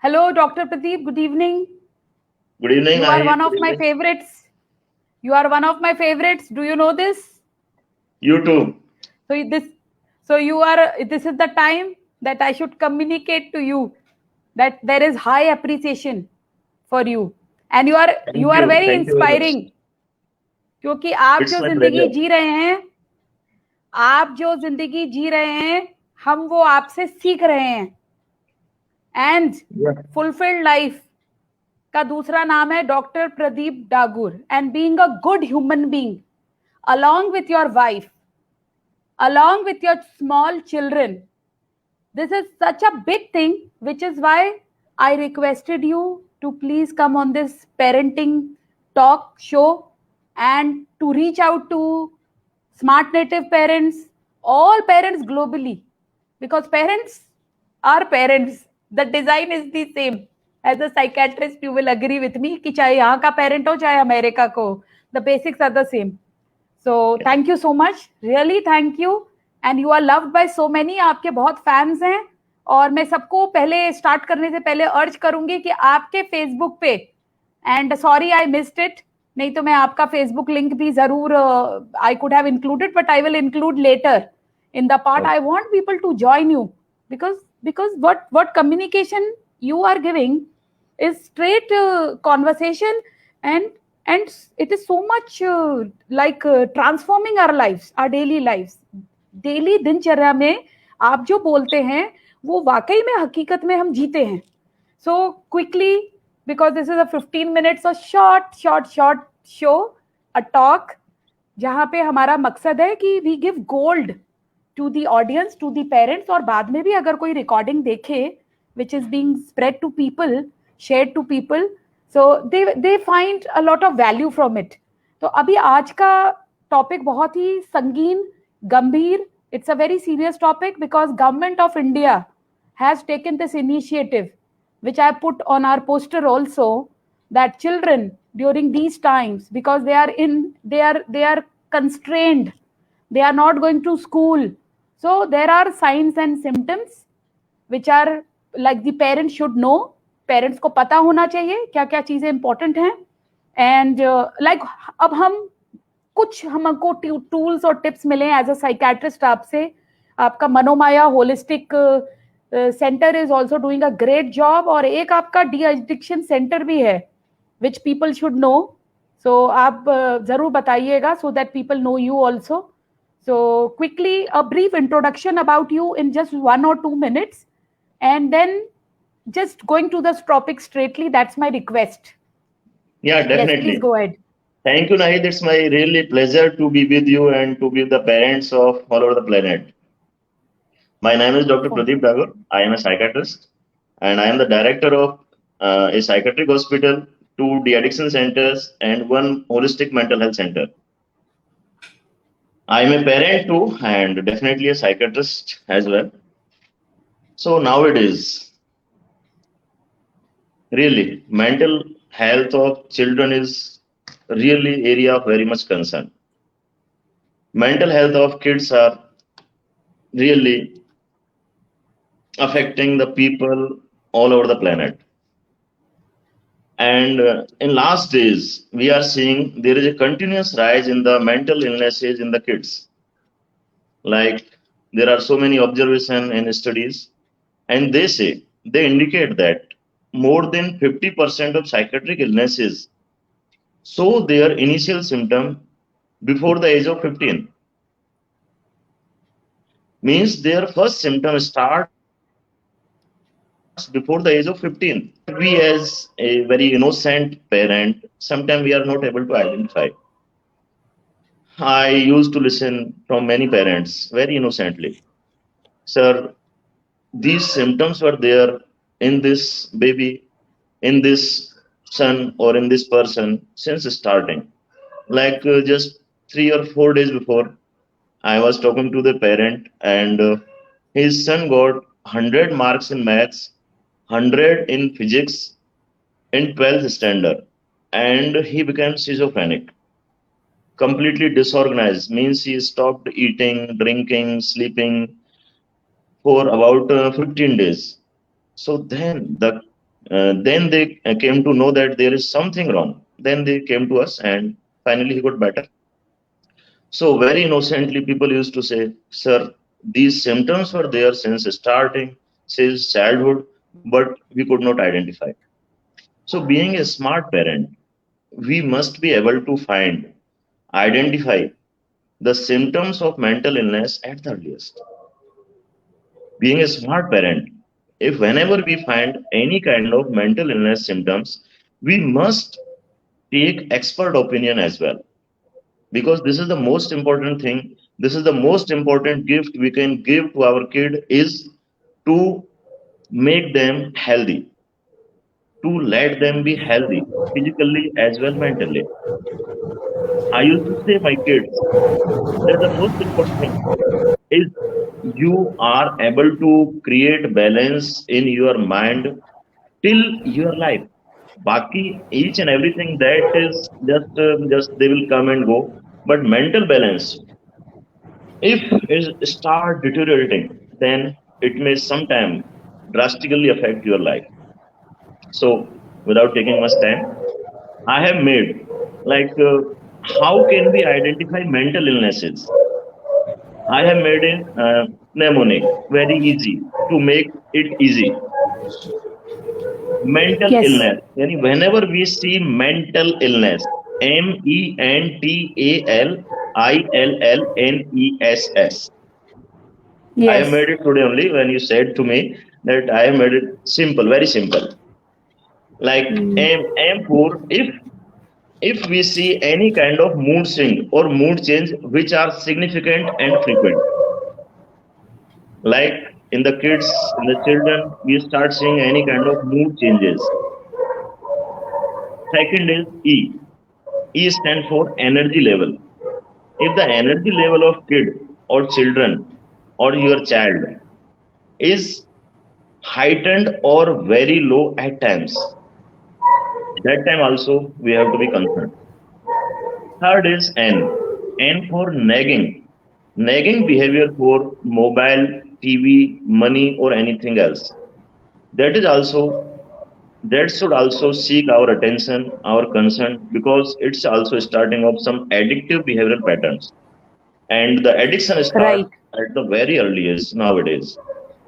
Hello, Dr. Pradeep. Good evening. Good evening, You are Naheed. one of Good my evening. favorites. You are one of my favorites. Do you know this? You too. So this, so you are. This is the time that I should communicate to you that there is high appreciation for you, and you Thank are you. very Thank you very much. inspiring. क्योंकि आप It's जो my जिंदगी pleasure. जी रहे हैं, आप जो जिंदगी जी रहे हैं, हम वो आपसे सीख रहे हैं. And Yeah. फुलफिल्ड लाइफ का दूसरा नाम है doctor Pradeep Dagur. And being a good human being along with your wife, along with your small children, this is such a big thing, which is why I requested you to please come on this parenting talk show and to reach out to smart native parents, all parents globally, because parents are parents. The design is the same. As a psychiatrist you will agree with me कि चाहे यहाँ का parent हो चाहे America को, the basics are the same. So thank you so much, really thank you. And you are loved by so many. आपके बहुत fans हैं. और मैं सबको पहले स्टार्ट करने से पहले अर्ज करूंगी कि आपके फेसबुक पे, and sorry I missed it, नहीं तो मैं आपका फेसबुक लिंक भी जरूर I could have included, but I will include later in the part. I want people to join you because what communication you are giving is straight conversation, and it is so much transforming our lives, our daily lives. Daily दिनचर्या में आप जो बोलते हैं वो वाकई में हकीकत में हम जीते हैं. So quickly, because this is a 15 minutes short show, a talk, जहाँ पे हमारा मकसद है कि we give gold to the audience, to the parents, और बाद में भी अगर कोई रिकॉर्डिंग देखे which is being spread to people, share to people, so they find a lot of value from it. तो अभी आज का टॉपिक बहुत ही संगीन, गंभीर. It's a very serious topic because government of India has taken this initiative, which I put on our poster also, that children during these times, because they are constrained, they are not going to school, so there are signs and symptoms which are like the parents should know. Parents को पता होना चाहिए क्या क्या चीजें important हैं. And like अब हम कुछ हमको टूल्स और टिप्स मिले एज अ साइकियाट्रिस्ट आपसे. आपका Manomaya holistic centre is also doing a great job, और एक आपका डी एडिक्शन सेंटर भी है which people should know. So आप जरूर बताइएगा so that people know you also. So quickly a brief introduction about you in just 1 or 2 minutes, and then just going to the topic straightly. That's my request. Yeah, Yes, please definitely. go ahead. Thank you, Naheed. It's my really pleasure to be with you and to be with the parents of all over the planet. My name is Dr. Wonderful. Pradeep Dagur. I am a psychiatrist and I am the director of a psychiatric hospital, 2 de-addiction centers, and 1 holistic mental health center. I am a parent too and definitely a psychiatrist as well. So nowadays, really, mental health of children is really area of very much concern. Mental health of kids are really affecting the people all over the planet. And in last days, we are seeing there is a continuous rise in the mental illnesses in the kids. Like there are so many observations and studies, and they indicate that more than 50% of psychiatric illnesses show their initial symptom before the age of 15. Means their first symptom starts before the age of 15. We as a very innocent parent, sometimes we are not able to identify. I used to listen from many parents very innocently. Sir, these symptoms were there in this baby, in this son, or in this person since starting. Like just 3 or 4 days before, I was talking to the parent, and his son got 100 marks in maths, 100 in physics in 12th standard, and he became schizophrenic, completely disorganized. Means he stopped eating, drinking, sleeping for about 15 days. So then Then they came to know that there is something wrong. Then they came to us, and finally he got better. So very innocently, people used to say, "Sir, these symptoms were there since starting, since childhood, but we could not identify." So, being a smart parent, we must be able to find, identify the symptoms of mental illness at the earliest. Being a smart parent, if whenever we find any kind of mental illness symptoms, we must take expert opinion as well, because this is the most important thing. This is the most important gift we can give to our kid, is to make them healthy, to let them be healthy physically as well mentally. I used to say my kids that the most important thing is you are able to create balance in your mind till your life. Baki, each and everything that is just they will come and go. But mental balance, if it start deteriorating, then it may sometime drastically affect your life. So, without taking much time, I have made like how can we identify mental illnesses? I have made a mnemonic very easy to make it easy. Mental Yes. illness. Yani whenever we see mental illness, Mentallness. I have Yes. made it today only when you said to me that I have made it simple, very simple. Like M for if we see any kind of mood swing or mood change which are significant and frequent, like in the kids, in the children, we start seeing any kind of mood changes. Second is E. E stands for energy level. If the energy level of kid or children or your child is heightened or very low at times, that time also we have to be concerned. Third is N. N for nagging. Nagging behavior for mobile, TV, money, or anything else. That is also that should also seek our attention, our concern, because it's also starting of some addictive behavioral patterns. And the addiction Right. start at the very early age nowadays.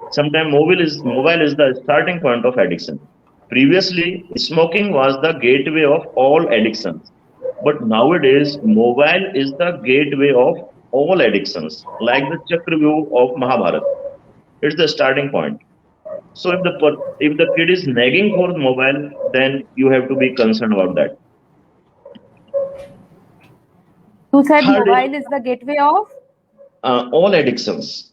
Sometimes mobile is the starting point of addiction. Previously, smoking was the gateway of all addictions. But nowadays, mobile is the gateway of all addictions, like the Chakravyuh of Mahabharata. It's the starting point. So if the kid is nagging for mobile, then you have to be concerned about that. You said Third is mobile is the gateway of? all addictions.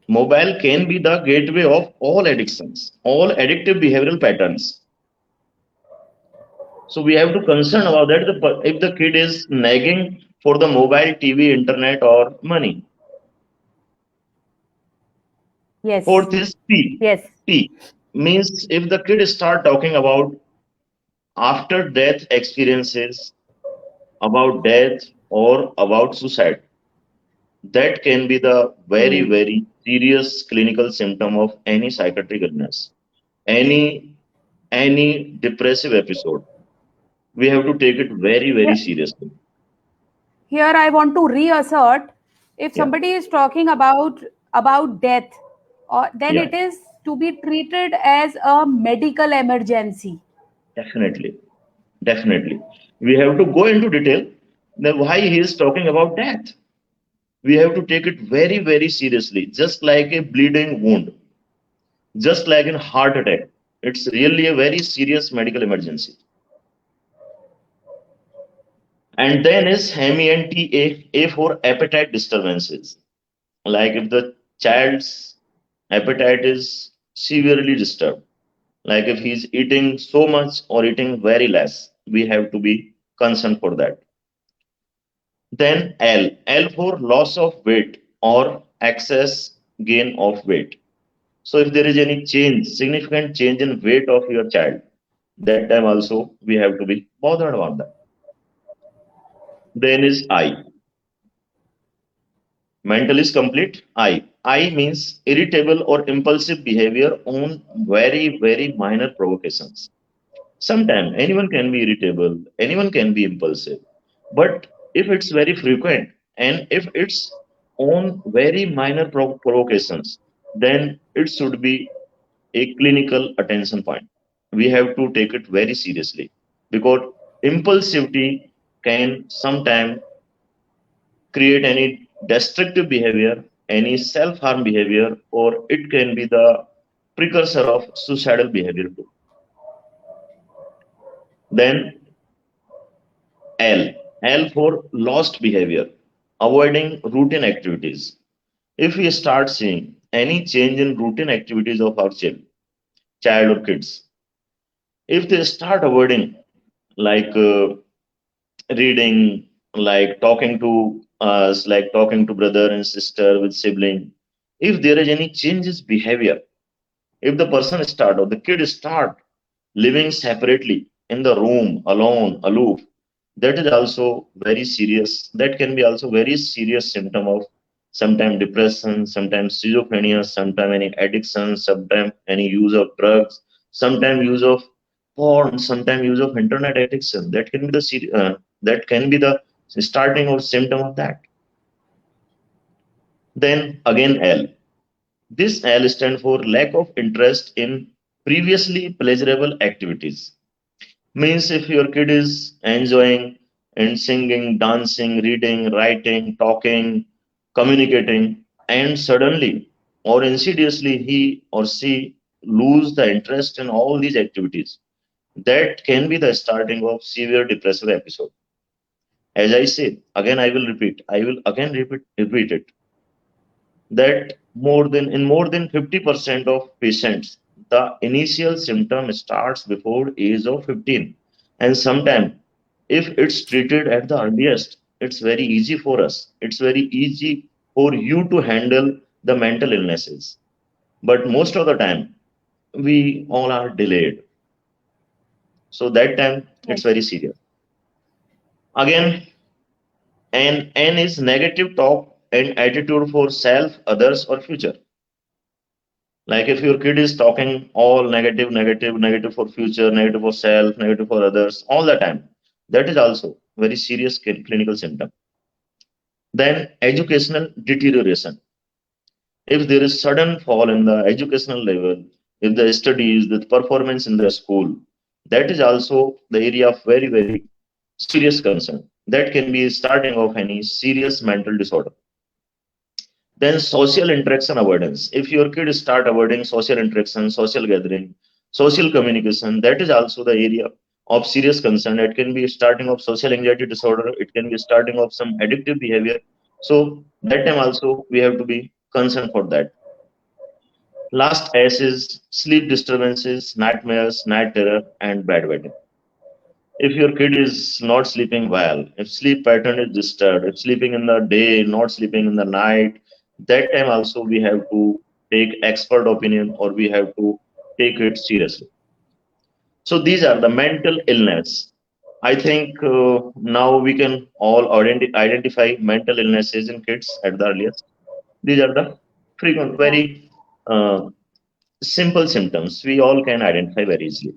Mobile can be the gateway of all addictions, all addictive behavioral patterns. So we have to concern about that. If the kid is nagging for the mobile, TV, internet, or money. Yes. Fourth is T. Yes. T means if the kid start talking about after death experiences, about death or about suicide, that can be the very, Hmm. very serious clinical symptom of any psychiatric illness, any any depressive episode. We have to take it very, very Here, seriously. here I want to reassert, if Yeah, somebody is talking about death, or then yeah, it is to be treated as a medical emergency. definitely, definitely. We have to go into detail then why he is talking about death. We have to take it very, very seriously, just like a bleeding wound, just like in heart attack. It's really a very serious medical emergency. And then is HEMI A for appetite disturbances. Like if the child's appetite is severely disturbed, like if he's eating so much or eating very less, we have to be concerned for that. Then L for loss of weight or excess gain of weight. So if there is any change, significant change in weight of your child, that time also we have to be bothered about that. Then is I. Mental is complete. I means irritable or impulsive behavior on very very minor provocations. Sometimes anyone can be irritable, anyone can be impulsive, but if it's very frequent and if it's on very minor provocations, then it should be a clinical attention point. We have to take it very seriously because impulsivity can sometimes create any destructive behavior, any self harm behavior, or it can be the precursor of suicidal behavior too. Then L. L for lost behavior, avoiding routine activities. If we start seeing any change in routine activities of our child or kids, if they start avoiding, like reading, like talking to us, like talking to brother and sister with sibling, if there is any changes behavior, if the person start or the kid start living separately in the room, alone, aloof, that is also very serious. That can be also very serious symptom of sometimes depression, sometimes schizophrenia, sometimes any addiction, sometimes any use of drugs, sometimes use of porn, sometimes use of internet addiction. That can be the that can be the starting or symptom of that. Then again L. This L stand for lack of interest in previously pleasurable activities. Means if your kid is enjoying and singing, dancing, reading, writing, talking, communicating, and suddenly or insidiously he or she lose the interest in all these activities, that can be the starting of severe depressive episode. As I say, again I will repeat, I will again repeat it, that more than 50% of patients, the initial symptom starts before age of 15. And sometimes if it's treated at the earliest, it's very easy for us. It's very easy for you to handle the mental illnesses. But most of the time, we all are delayed. So that time it's Right. very serious. Again, N is negative talk and attitude for self, others, or future. Like if your kid is talking all negative, negative, negative for future, negative for self, negative for others all the time, that is also very serious clinical symptom. Then educational deterioration. If there is sudden fall in the educational level, if the studies, the performance in the school, that is also the area of very, very serious concern. That can be starting of any serious mental disorder. Then social interaction avoidance. If your kid start avoiding social interaction, social gathering, social communication, that is also the area of serious concern. It can be starting of social anxiety disorder. It can be starting of some addictive behavior. So that time also we have to be concerned for that. Last S is sleep disturbances, nightmares, night terror, and bad wedding. If your kid is not sleeping well, if sleep pattern is disturbed, if sleeping in the day, not sleeping in the night, that time also we have to take expert opinion or we have to take it seriously. So these are the mental illness. I think now we can all identify mental illnesses in kids at the earliest. These are the frequent, Yeah. very simple symptoms we all can identify very easily.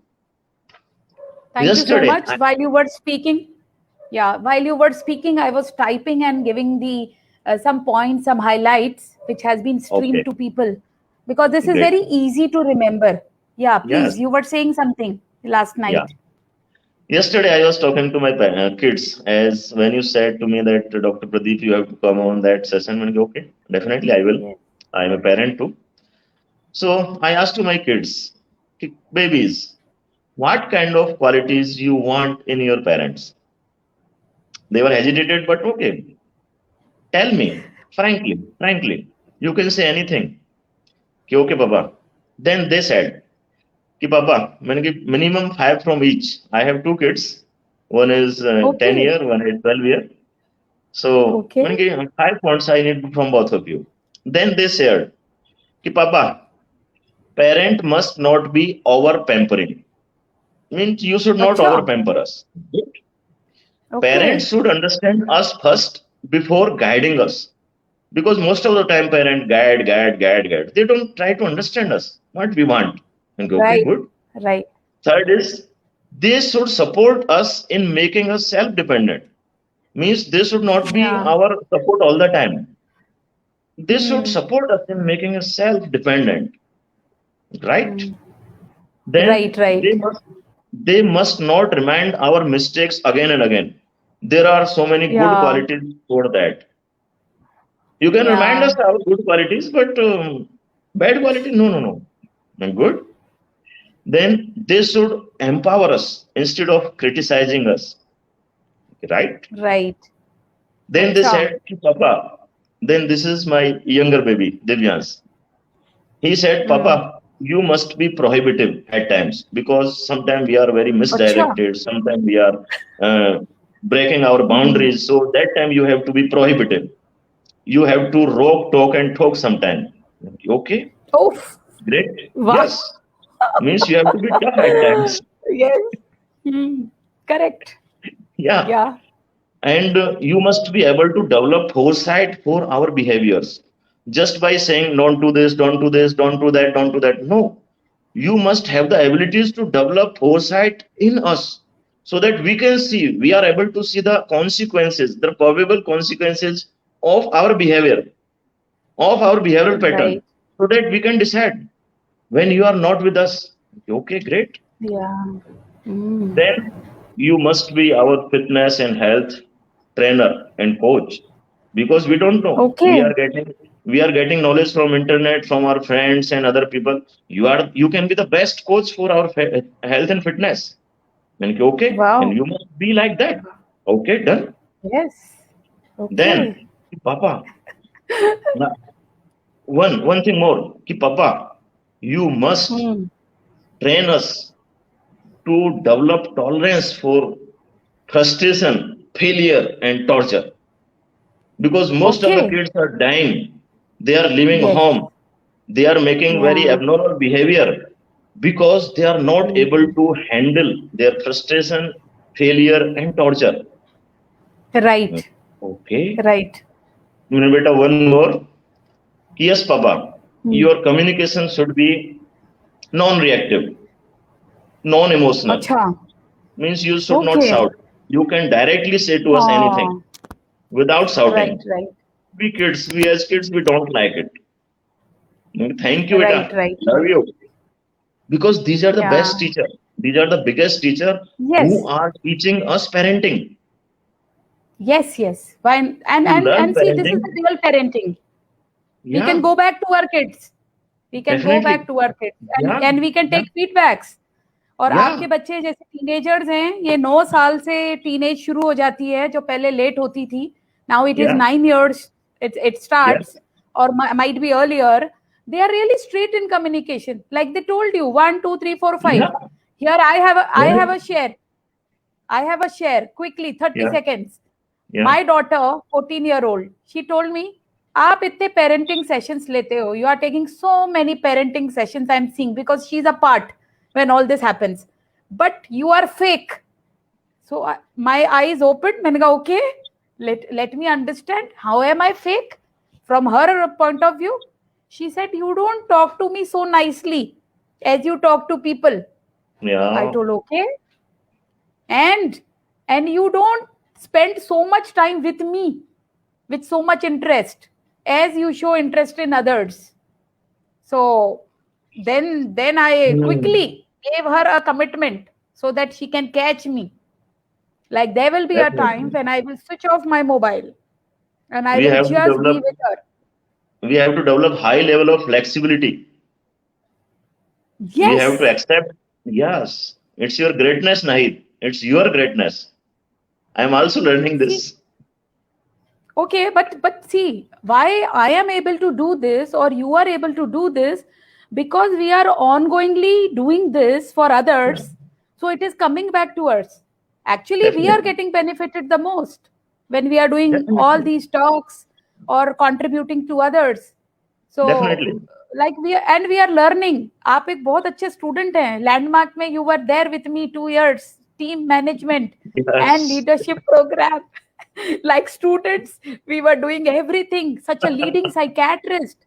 Thank you so Yesterday, much. While you were speaking, yeah, while you were speaking, I was typing and giving the some points, some highlights, which has been streamed okay, to people because this is great. very easy to remember. Yeah, please, Yes, you were saying something last yeah. night. Yesterday, I was talking to my kids as when you said to me that Dr. Pradeep, you have to come on that session. And okay, definitely I will. Yes. I'm a parent too. So I asked to my kids, babies, what kind of qualities you want in your parents? They were hesitated, but okay, tell me frankly, you can say anything. कि, okay, Papa. Then they said, कि Papa, minimum five from each. I have two kids. One is 10 Okay. year, one is 12 year. So मैंने Okay. कहा 5 points I need from both of you. Then they said कि Papa, parent must not be over pampering. Means you should not over Acha. pamper us. Okay. Parents should understand us first before guiding us. Because most of the time parent guide. They don't try to understand us, what we want. And go, okay, Right. good. Right. Third is they should support us in making us self-dependent. Means they should not be Yeah. our support all the time. They should Hmm. support us in making us self-dependent, right? Hmm. Then Right. Right. they must not remind our mistakes again and again. There are so many good Yeah. qualities for that. You can remind Yeah. us our good qualities, but bad quality, no. And good. Then they should empower us instead of criticizing us, right? Right. Then they Acha. said, Papa, then this is my younger baby, Divyans. He said, Hmm. Papa, you must be prohibitive at times because sometimes we are very Acha. misdirected, sometimes we are uh, breaking our Hmm. boundaries. So that time you have to be prohibitive. You have to rope, talk, and talk sometime. Okay, Oof. great. Wow. Yes, means you have to be tough at times. Yes. Hmm. Correct. Yeah, Yeah. and you must be able to develop foresight for our behaviors just by saying don't do this, don't do this, don't do that, don't do that. No, you must have the abilities to develop foresight in us so that we are able to see the consequences, the probable consequences of our behavior, of our behavioral Right. pattern, so that we can decide when you are not with us. Okay, great. Yeah. Hmm. Then you must be our fitness and health trainer and coach because we don't know. Okay. We are getting knowledge from internet, from our friends and other people. You can be the best coach for our health and fitness. And okay, and Wow. you must be like that. Okay, done. Yes. Okay. Then, Papa, na- one thing more. Ki Papa, you must Hmm. train us to develop tolerance for frustration, failure, and torture. Because most of the Okay. kids are dying, they are leaving Yes. home, they are making very Yeah. abnormal behavior because they are not able Hmm. to handle their frustration, failure, and torture. Right. Okay, Right. beta, one more. Yes, Papa, Hmm. your communication should be non reactive, non emotional. Acha. Means you should not Okay. shout. You can directly say to us anything Oh. without Right. shouting. Right. We as kids, we don't like it. Thank you, Right. Beta. Right. Love you. Because these are the Yeah. best teacher. These are the biggest teacher who Yes. are teaching us parenting. Yes. Yes. Fine. And To and learn and see, this is parenting, the real parenting. We can yeah, go back to our kids. We can go back definitely. to our kids, and Yeah, and we can yeah, take feedbacks. और yeah, आपके बच्चे जैसे teenagers हैं, ये 9 साल से teenage शुरू हो जाती है जो पहले लेट होती थी. Now it is yeah, 9 years. It yeah, starts, or might be earlier. They are really straight in communication, like they told you, 1 2 3 4 5. yeah, Here I have right, a share. I have a share quickly, 30 yeah, seconds. yeah, My daughter, 14-year-old, she told me, आप इतने parenting sessions लेते हो, you are taking so many parenting sessions I'm seeing, because she's a part when all this happens, but you are fake. So my eyes opened. मैंने कहा okay, let me understand, how am I fake from her point of view. She said, you don't talk to me so nicely as you talk to people. I yeah. told okay. And and you don't spend so much time with me with so much interest as you show interest in others. So then I Hmm. quickly gave her a commitment so that she can catch me. Like, there will be a time Definitely. when I will switch off my mobile and I We will have to just be develop. with her. We have to develop high level of flexibility. We have to Yes. accept. Yes, it's your greatness, Nahid. It's your greatness. I'm also learning See, this. okay, but see, why I am able to do this or you are able to do this, because we are ongoingly doing this for Yeah, others. So it is coming back to us. Actually, we are definitely, getting benefited the most when we are doing all definitely, these talks or contributing to others. So definitely. like we are learning. आप एक बहुत अच्छे student हैं. Landmark में you were there with me 2 years, team management and Yes, leadership program. Like students, we were doing everything, such a leading psychiatrist.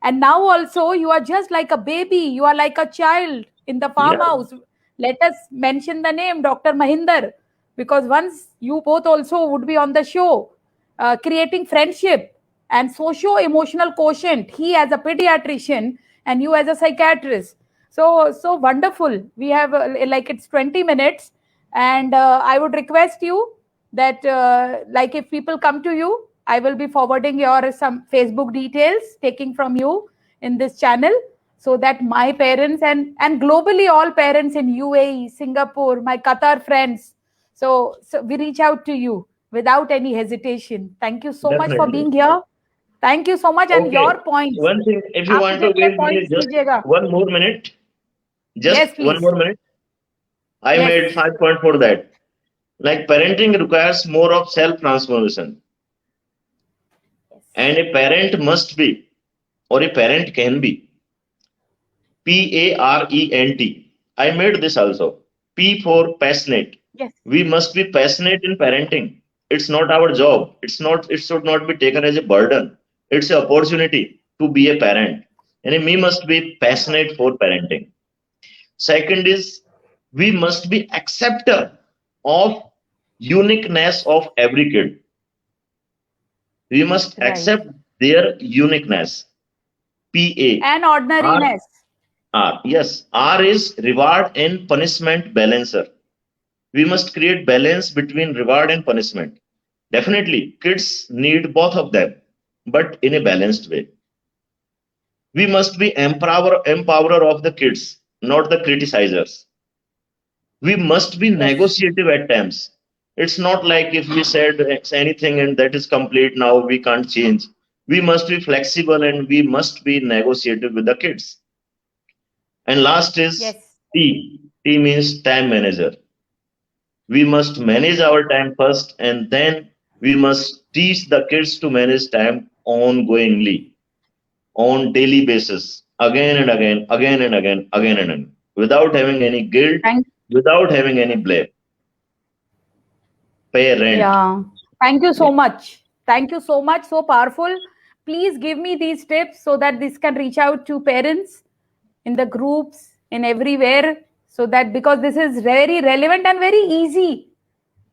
And now also, you are just like a baby, you are like a child in the Yeah, farmhouse. Let us mention the name Dr. Mahinder, because once you both also would be on the show, creating friendship and socio emotional quotient, he as a pediatrician and you as a psychiatrist. So wonderful. We have like it's 20 minutes, and I would request you that like if people come to you, I will be forwarding your some Facebook details taking from you in this channel, so that my parents and globally all parents in UAE, Singapore, my Qatar friends, so we reach out to you without any hesitation. Thank you so much for definitely. being here. Thank you so much, and Okay. your points. One thing, if you आप want मुझे to अपने give me points just दीजिएगा. one more minute, Yes, just one please. more minute, I Yes. made 5 point for that. Like parenting requires more of self-transformation. And a parent must be, or a parent can be, PARENT. I made this also. P for passionate. Yes. We must be passionate in parenting. It's not our job. It should not be taken as a burden. It's an opportunity to be a parent. And we must be passionate for parenting. Second is we must be acceptor of uniqueness of every kid. We must Right. accept their uniqueness. And PA. ordinariness. R. Yes, R is reward and punishment balancer. We must create balance between reward and punishment. Definitely, kids need both of them, but in a balanced way. We must be empowerer of the kids, not the criticizers. We must be Yes. negotiative at times. It's not like if we said anything and that is complete now we can't change. We must be flexible and we must be negotiative with the kids. And last is Yes. T. T means time manager. We must manage Yes. our time first and then we must teach the kids to manage time ongoingly, on daily basis, again and again, again and again, again and again, without having any guilt, Thank without having any blame. Parent. Yeah. Thank you Yeah. so much. Thank you so much. So powerful. Please give me these tips so that this can reach out to parents in the groups, in everywhere, so that because this is very relevant and very easy.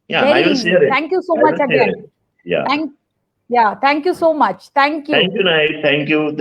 Yeah, Very I will easy. share it. Thank you so I much will share again. it. Yeah. Thank yeah, thank you so much. Thank Thank you. you, Nai. Thank you.